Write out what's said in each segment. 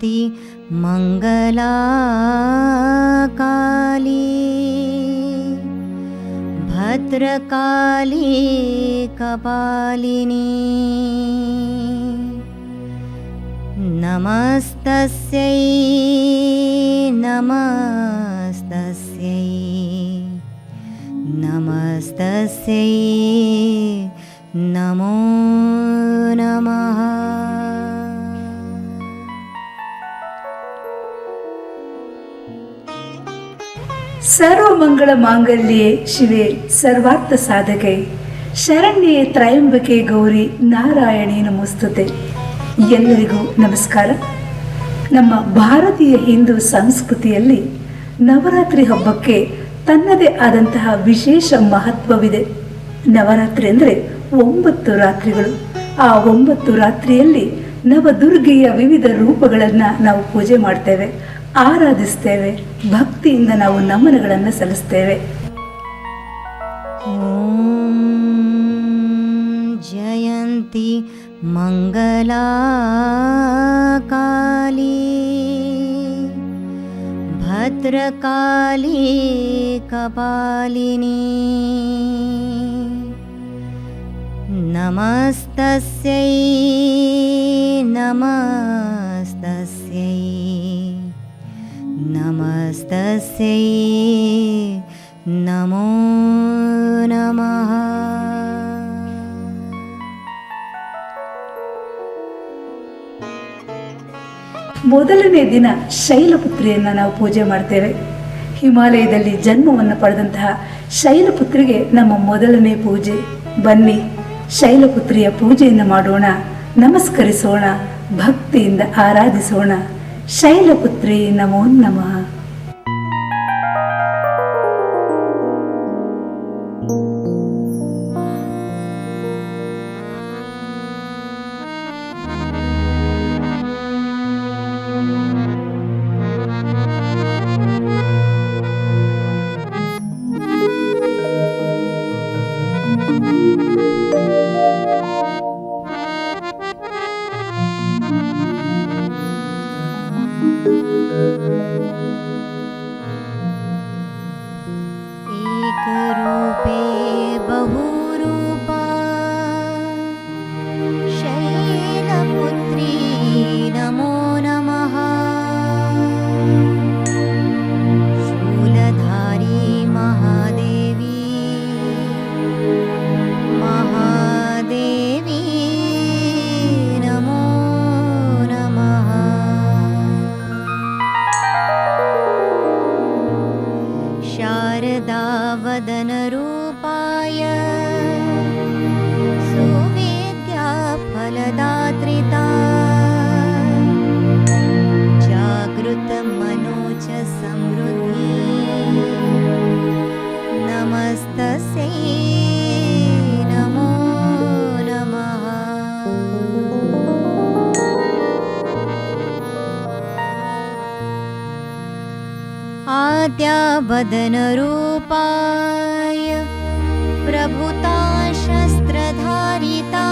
जयन्ती मंगला काली भद्रकाली कपालिनी नमस्तस्यै नमस्तस्यै नमस्तस्यै नमो नमः। ಸರ್ವಮಂಗಳ ಮಾಂಗಲ್ಯೆ ಶಿವೆ ಸರ್ವಾರ್ಥ ಸಾಧಕೆ ಶರಣ್ಯೆ ತ್ರಯಂಬಕೆ ಗೌರಿ ನಾರಾಯಣಿ ನಮೋಸ್ತುತೆ. ಎಲ್ಲರಿಗೂ ನಮಸ್ಕಾರ. ನಮ್ಮ ಭಾರತೀಯ ಹಿಂದೂ ಸಂಸ್ಕೃತಿಯಲ್ಲಿ ನವರಾತ್ರಿ ಹಬ್ಬಕ್ಕೆ ತನ್ನದೇ ಆದಂತಹ ವಿಶೇಷ ಮಹತ್ವವಿದೆ. ನವರಾತ್ರಿ ಅಂದರೆ 9 ರಾತ್ರಿಗಳು. ಆ 9 ರಾತ್ರಿಯಲ್ಲಿ ನವದುರ್ಗೆಯ ವಿವಿಧ ರೂಪಗಳನ್ನು ನಾವು ಪೂಜೆ ಮಾಡ್ತೇವೆ, ಆರಾಧಿಸ್ತೇವೆ, ಭಕ್ತಿಯಿಂದ ನಾವು ನಮನಗಳನ್ನು ಸಲ್ಲಿಸ್ತೇವೆ. ಓಂ ಜಯಂತಿ ಮಂಗಲಾ ಕಾಲಿ ಭದ್ರಕಾಲಿ ಕಪಾಲಿನಿ ನಮಸ್ತಸ್ಯೈ ನಮಸ್ತಸ್ಯೈ ನಮಸ್ತಸ್ಯೈ ನಮೋ ನಮಃ. ಮೊದಲನೇ ದಿನ ಶೈಲಪುತ್ರಿಯನ್ನು ನಾವು ಪೂಜೆ ಮಾಡ್ತೇವೆ. ಹಿಮಾಲಯದಲ್ಲಿ ಜನ್ಮವನ್ನು ಪಡೆದಂತಹ ಶೈಲಪುತ್ರಿಗೆ ನಮ್ಮ ಮೊದಲನೇ ಪೂಜೆ. ಬನ್ನಿ ಶೈಲಪುತ್ರಿಯ ಪೂಜೆಯನ್ನು ಮಾಡೋಣ, ನಮಸ್ಕರಿಸೋಣ, ಭಕ್ತಿಯಿಂದ ಆರಾಧಿಸೋಣ. ಶೈಲಪುತ್ರಿ ನಮೋ ನಮಃ. एकरूपे बहुरूपा शैलपुत्री नमो नमः. शूलधारी महादेवी महादेवी नमो नमः. शारदा वदनरूपाय सुवेद्या फलदात्रिता जागृतमनोच समृद्धि नमस्तस्यै नमो नमः. आद्या वदनरूपाय प्रभुता शस्त्रधारिता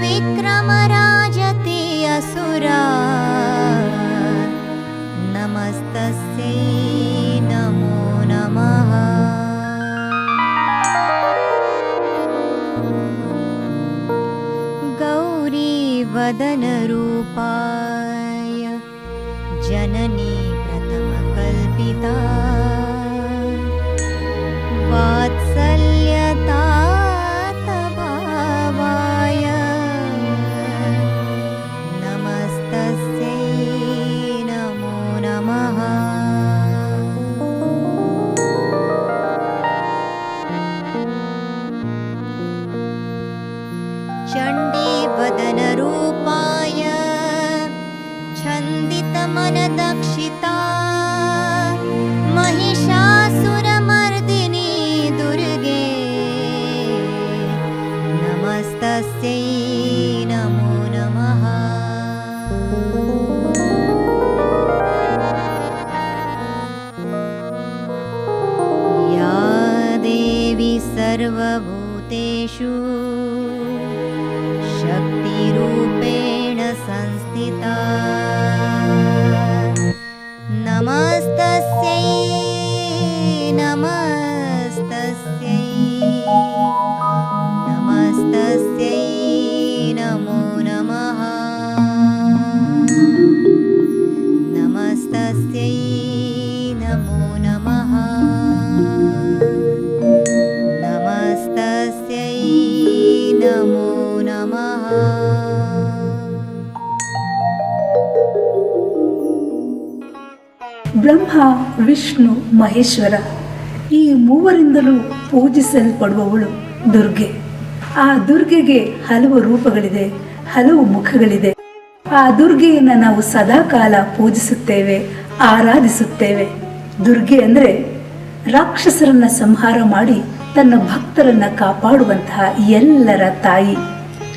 विक्रमराजते असुरा नमस्तस्यै नमो नमः. गौरी वदनरूपाय जननी प्रथमकल्पिता वात्सल्यतातभावाय नमस्तस्यै नमो नमः. चण्डी वदनरूपाय छन्दितमनदक्षिता महिषासुरमर्दिनी दुर्गे ಬ್ರಹ್ಮ, ವಿಷ್ಣು, ಮಹೇಶ್ವರ ಈ ಮೂವರಿಂದಲೂ ಪೂಜಿಸಲ್ಪಡುವವಳು ದುರ್ಗೆ. ಆ ದುರ್ಗೆಗೆ ಹಲವು ರೂಪಗಳಿದೆ, ಹಲವು ಮುಖಗಳಿದೆ. ಆ ದುರ್ಗೆಯನ್ನು ನಾವು ಸದಾಕಾಲ ಪೂಜಿಸುತ್ತೇವೆ, ಆರಾಧಿಸುತ್ತೇವೆ. ದುರ್ಗೆ ಅಂದರೆ ರಾಕ್ಷಸರನ್ನ ಸಂಹಾರ ಮಾಡಿ ತನ್ನ ಭಕ್ತರನ್ನ ಕಾಪಾಡುವಂತಹ ಎಲ್ಲರ ತಾಯಿ.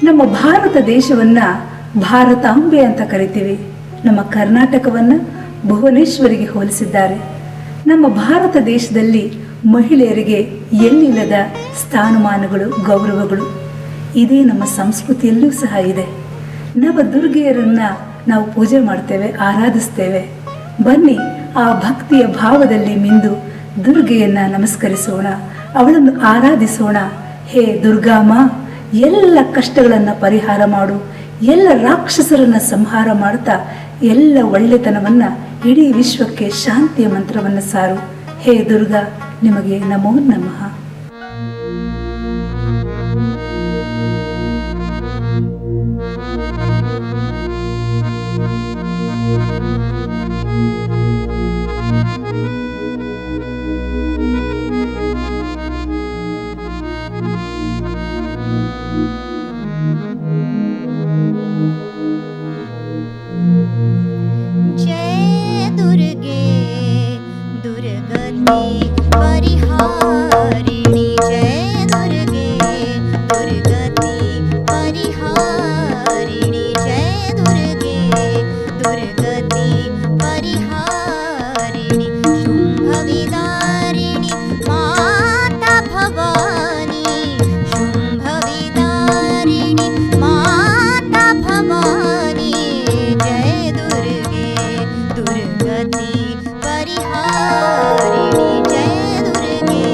ನಮ್ಮ ಭಾರತ ದೇಶವನ್ನ ಭಾರತಾಂಬೆ ಅಂತ ಕರಿತೀವಿ. ನಮ್ಮ ಕರ್ನಾಟಕವನ್ನ ಭುವನೇಶ್ವರಿಗೆ ಹೋಲಿಸಿದ್ದಾರೆ. ನಮ್ಮ ಭಾರತ ದೇಶದಲ್ಲಿ ಮಹಿಳೆಯರಿಗೆ ಎಲ್ಲಿಲ್ಲದ ಸ್ಥಾನಮಾನಗಳು, ಗೌರವಗಳು ಇದೇ ನಮ್ಮ ಸಂಸ್ಕೃತಿಯಲ್ಲೂ ಸಹ ಇದೆ. ನವ ದುರ್ಗೆಯರನ್ನ ನಾವು ಪೂಜೆ ಮಾಡ್ತೇವೆ, ಆರಾಧಿಸ್ತೇವೆ. ಬನ್ನಿ ಆ ಭಕ್ತಿಯ ಭಾವದಲ್ಲಿ ಮಿಂದು ದುರ್ಗೆಯನ್ನ ನಮಸ್ಕರಿಸೋಣ, ಅವಳನ್ನು ಆರಾಧಿಸೋಣ. ಹೇ ದುರ್ಗಾಮ, ಎಲ್ಲ ಕಷ್ಟಗಳನ್ನು ಪರಿಹಾರ ಮಾಡು, ಎಲ್ಲ ರಾಕ್ಷಸರನ್ನ ಸಂಹಾರ ಮಾಡ್ತಾ ಎಲ್ಲ ಒಳ್ಳೆತನವನ್ನ ಇಡೀ ವಿಶ್ವಕ್ಕೆ ಶಾಂತಿಯ ಮಂತ್ರವನ್ನು ಸಾರು. ಹೇ ದುರ್ಗಾ, ನಿಮಗೆ ನಮೋ ನಮಃ. जय दुर्गे दुर्गति परिहारिणी, जय दुर्गे दुर्गति परिहारिणी, जय दुर्गे दुर्गति परिहारिणी, शुंभविदारिणी माता भवानी, शुंभविदारिणी माता भवानी, जय दुर्गे दुर्गति परिहारिणी, जय दुर्गे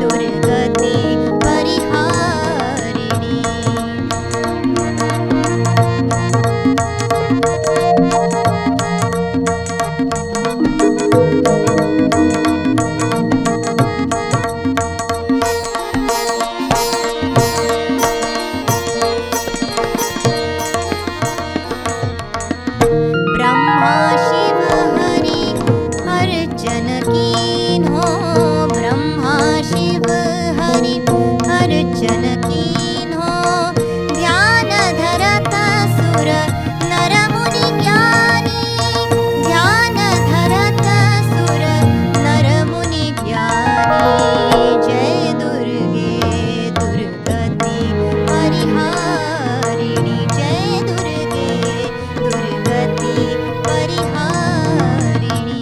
दुर्गति परिहारिणी। ब्रह्मा शिव हरि अर्चन कीन्हो, ब्रह्मा शिव हरि अर्चन कीन्हो, ध्यान धरत सुर नर मुनि ज्ञानी, ध्यान धरत सुर नर मुनि ज्ञानी, जय दुर्गे दुर्गति परिहारिणी, जय दुर्गे दुर्गति परिहारिणी।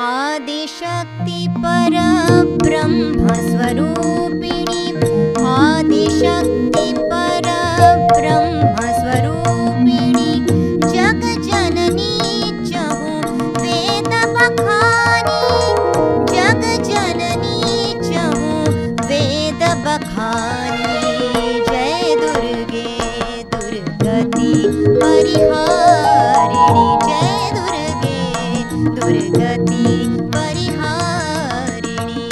आदिशक्ति परब्रह्म स्वरूपिणी, आदिशक्ति परब्रह्म स्वरूपिणी, जग जननी चहु वेद बखानी, जग जननी चहु वेद बखानी, जय दुर्गे दुर्गति परिहारिणी, जय दुर्गे दुर्गति परिहारिणी।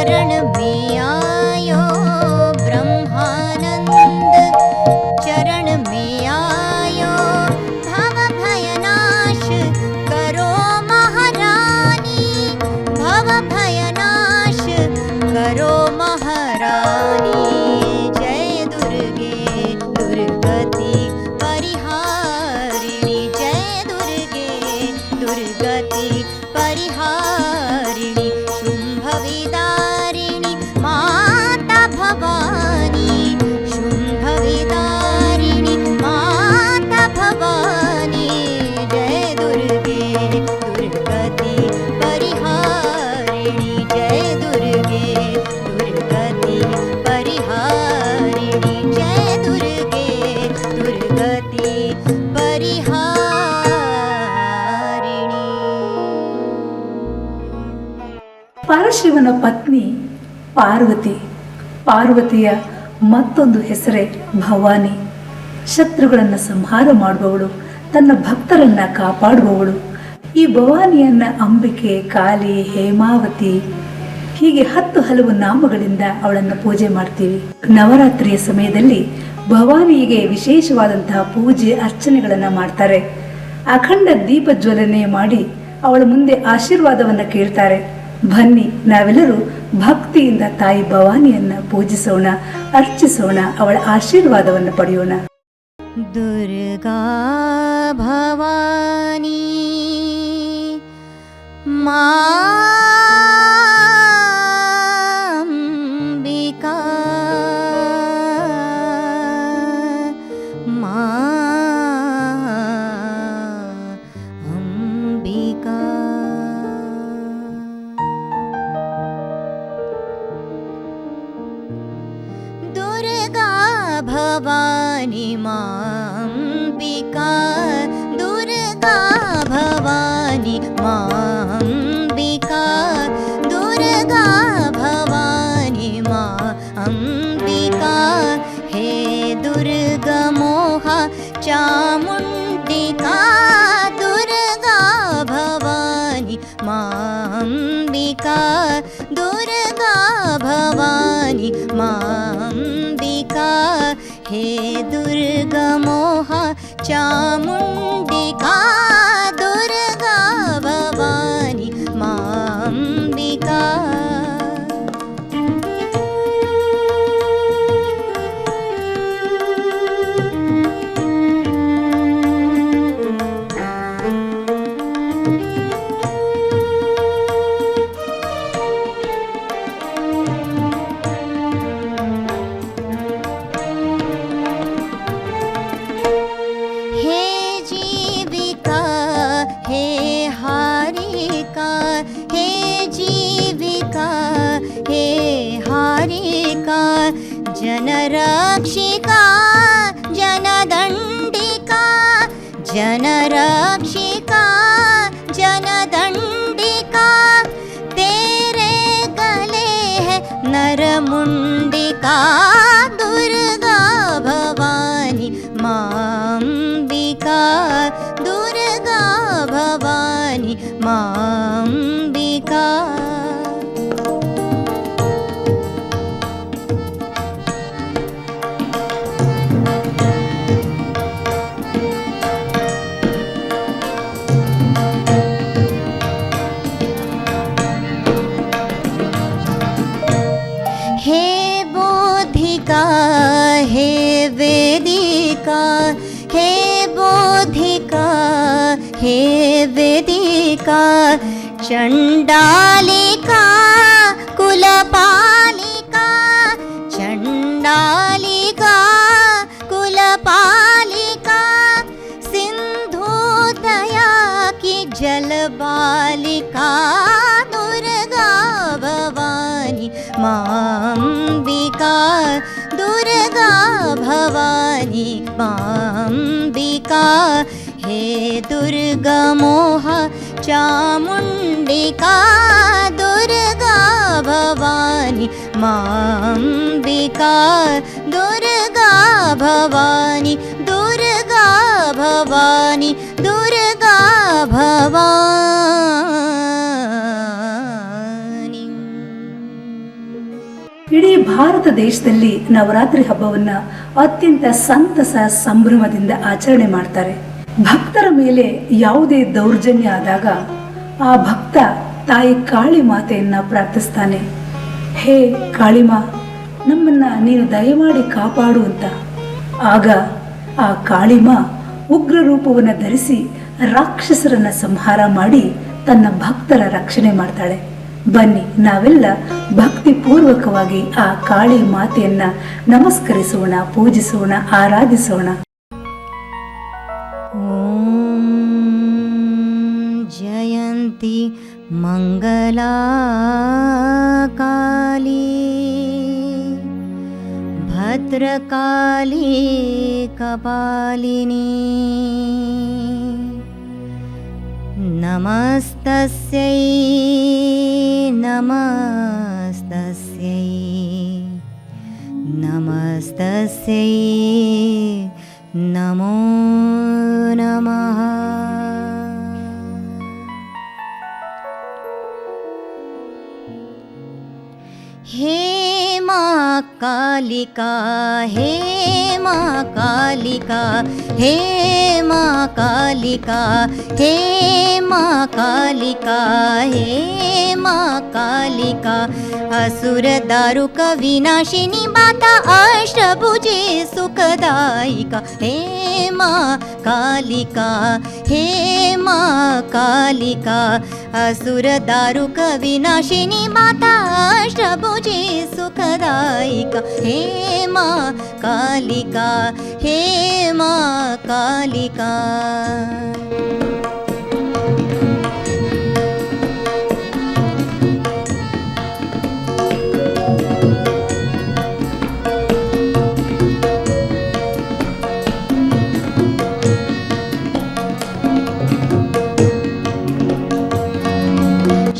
चरण में आयो ब्रह्मानंद, चरण में आयो भव भयनाश करो महारानी, भव भयनाश करो महारानी। जय दुर्गे दुर्गति परिहारिणी, जय दुर्गे दुर्गति परिहारिणी, शुंभ विदारिणी माता भवानी, शुंभ विदारिणी माता भवानी। जय दुर्गे दुर्गति परिहारिणी, जय दुर्गे दुर्गति परिहारिणी, जय दुर्गे दुर्गति परिहारिणी। ಪರಶಿವನ ಪತ್ನಿ ಪಾರ್ವತಿ. ಪಾರ್ವತಿಯ ಮತ್ತೊಂದು ಹೆಸರೇ ಭವಾನಿ. ಶತ್ರುಗಳನ್ನು ಸಂಹಾರ ಮಾಡುವವಳು, ತನ್ನ ಭಕ್ತರನ್ನ ಕಾಪಾಡುವವಳು. ಈ ಭವಾನಿಯನ್ನ ಅಂಬಿಕೆ, ಕಾಳಿ, ಹೇಮಾವತಿ ಹೀಗೆ 10 ಹಲವು ನಾಮಗಳಿಂದ ಅವಳನ್ನು ಪೂಜೆ ಮಾಡ್ತೀವಿ. ನವರಾತ್ರಿಯ ಸಮಯದಲ್ಲಿ ಭವಾನಿಗೆ ವಿಶೇಷವಾದಂತಹ ಪೂಜೆ ಅರ್ಚನೆಗಳನ್ನು ಮಾಡ್ತಾರೆ. ಅಖಂಡ ದೀಪ ಜ್ವಲನೆ ಮಾಡಿ ಅವಳ ಮುಂದೆ ಆಶೀರ್ವಾದವನ್ನು ಕೇಳ್ತಾರೆ. ಬನ್ನಿ ನಾವೆಲ್ಲರೂ ಭಕ್ತಿಯಿಂದ ತಾಯಿ ಭವಾನಿಯನ್ನ ಪೂಜಿಸೋಣ, ಅರ್ಚಿಸೋಣ, ಅವಳ ಆಶೀರ್ವಾದವನ್ನು ಪಡೆಯೋಣ. दुर्गा भवानी माम्बिका, माम्बिका। दुर्गा भवानी माम्बिका, दुर्गा भवानी माम्बिका, दुर्गा भवानी माम्बिका। हे दुर्गा मोहा चामुण्डिका, दुर्गा भवानी माम्बिका, दुर्गा भवानी माम्बिका। हे दुर्गा मोहा चामुण्डिका, दुर्गा भवानी माम्बिका। हे जीविका हे हारिका, हे जीविका हे हारिका। जनरक्षिका जनदण्डिका, जनरक्षिका जनदण्डिका। तेरे गले है नरमुण्डिका, दुर्गा भवानी माम्बिका, दुर्गा भवानी माम्बिका। हे बोधिका हे वेदिका, हे बोधिका हे वेदिका। चण्डालिका कुलपालिका, चण्डालिका कुलपालिका। सिन्धुदया की जलबालिका, दुर्गा भवानी माम्बिका, दुर्गा भवानी माम्बिका। हे दुर्गा मोहा चामुण्डिका, दुर्गा भवानी माम्बिका, दुर्गा भवानी, दुर्गा भवानी, दुर्गा भवानी। ಇಡೀ ಭಾರತ ದೇಶದಲ್ಲಿ ನವರಾತ್ರಿ ಹಬ್ಬವನ್ನ ಅತ್ಯಂತ ಸಂತಸ ಸಂಭ್ರಮದಿಂದ ಆಚರಣೆ ಮಾಡ್ತಾರೆ. ಭಕ್ತರ ಮೇಲೆ ಯಾವುದೇ ದೌರ್ಜನ್ಯ ಆದಾಗ ಆ ಭಕ್ತ ತಾಯಿ ಕಾಳಿ ಮಾತೆಯನ್ನ ಪ್ರಾರ್ಥಿಸ್ತಾನೆ. ಹೇ ಕಾಳಿಮಾ, ನಮ್ಮನ್ನ ನೀನು ದಯಮಾಡಿ ಕಾಪಾಡು ಅಂತ. ಆಗ ಆ ಕಾಳಿಮಾ ಉಗ್ರ ರೂಪವನ್ನು ಧರಿಸಿ ರಾಕ್ಷಸರನ್ನ ಸಂಹಾರ ಮಾಡಿ ತನ್ನ ಭಕ್ತರ ರಕ್ಷಣೆ ಮಾಡ್ತಾಳೆ. ಬನ್ನಿ ನಾವೆಲ್ಲ ಭಕ್ತಿ ಪೂರ್ವಕವಾಗಿ ಆ ಕಾಳಿ ಮಾತೆಯನ್ನ ನಮಸ್ಕರಿಸೋಣ, ಪೂಜಿಸೋಣ, ಆರಾಧಿಸೋಣ. ಓಂ ಜಯಂತಿ ಮಂಗಲಾ ಕಾಳಿ ಭದ್ರಕಾಳಿ ಕಪಾಲಿನಿ ನಮಸ್ತಸ್ಯೈ ನಮಸ್ತಸ್ಯೈ ನಮಸ್ತಸ್ಯೈ ನಮೋ ನಮಃ. हे माँ कालिका, हे माँ कालिका, हे माँ कालिका, हे माँ कालिका, हे माँ कालिका. असुर दारुक विनाशिनी माता अष्टभुजे सुखदायिका. हे माँ कालिका, हे माँ कालिका. असुर दारुक विनाशिनी माता अष्टभुजे सुखदायिका. हे माँ कालिका, हे माँ कालिका.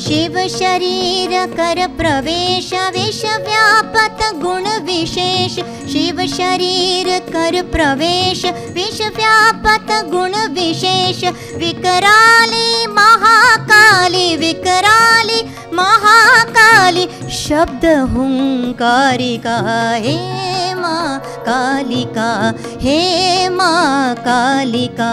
शिव शरीर कर प्रवेश विष व्यापत गुण विशेष. शिव शरीर कर प्रवेश विष व्यापत गुण विशेष. विकराली महाकाली, विकराली महाकाली. शब्द हुंकारिका. हे माँ कालिका, हे माँ कालिका.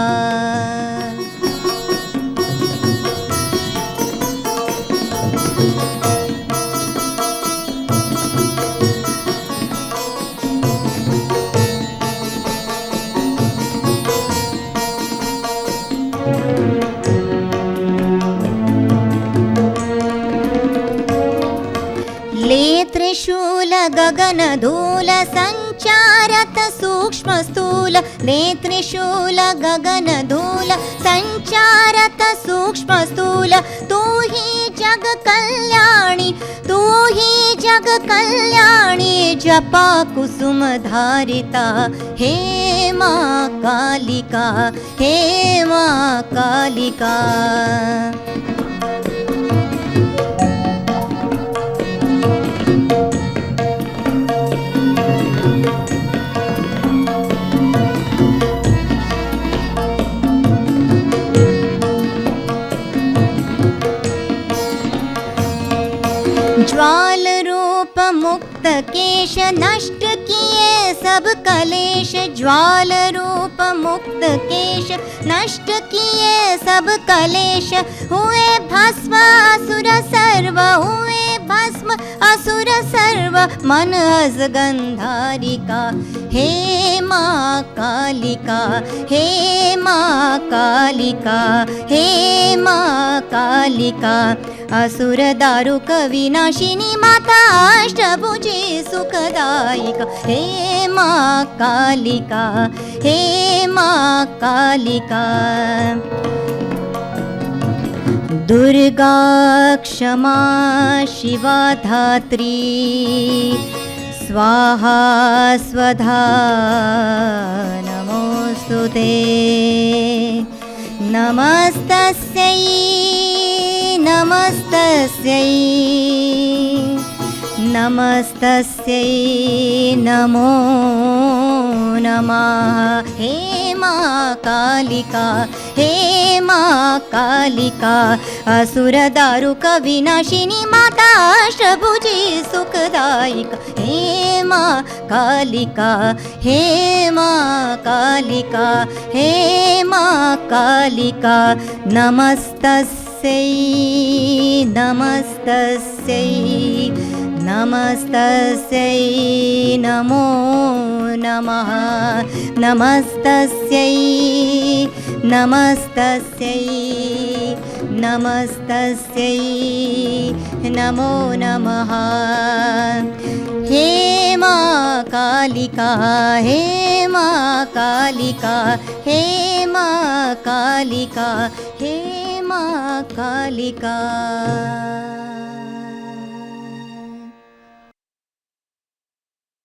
ले त्रिशूल गगन धूल संचारत सूक्ष्म स्थूल. ले त्रिशूल गगन धूल संचारत सूक्ष्म स्थूल. तू ही जग कल्याणी, तू ही जग कल्याणी. जपा कुसुम धारिता. हे माँ कालिका, हे माँ कालिका. ज्वाल रूप मुक्त केश नष्ट किए सब कलेश. ज्वाल रूप मुक्त केश नष्ट किए सब कलेश. हुए भस्म असुर सर्व, हुए भस्म असुर सर्व. मन अजगंधारिका. हे माँ कालिका, हे माँ कालिका, हे माँ कालिका. असुर दारुक विनाशिनी माता अष्टभुजे सुखदायिका. हे माँ कालिका, हे माँ कालिका. दुर्गा क्षमा शिवा धात्री. स्वाहा स्वधा नमोस्तुते. नमस्तस्यै नमस्तस्यै नमस्तस्यै नमो नमः. हे माँ कालिका, हे मा कालिका असुरदारुक विनाशिनी माता अष्टभुजी सुखदायिका हे मा कालिका हे मा कालिका हे मा कालिका नमस्तस्यै नमस्तस्यै नमस्तस्यै नमो नमः नमस्तस्यै नमस्तस्यै नमस्तस्यै नमो नमः हे मा कालिका हे मा कालिका हे मा कालिका हे मा कालिका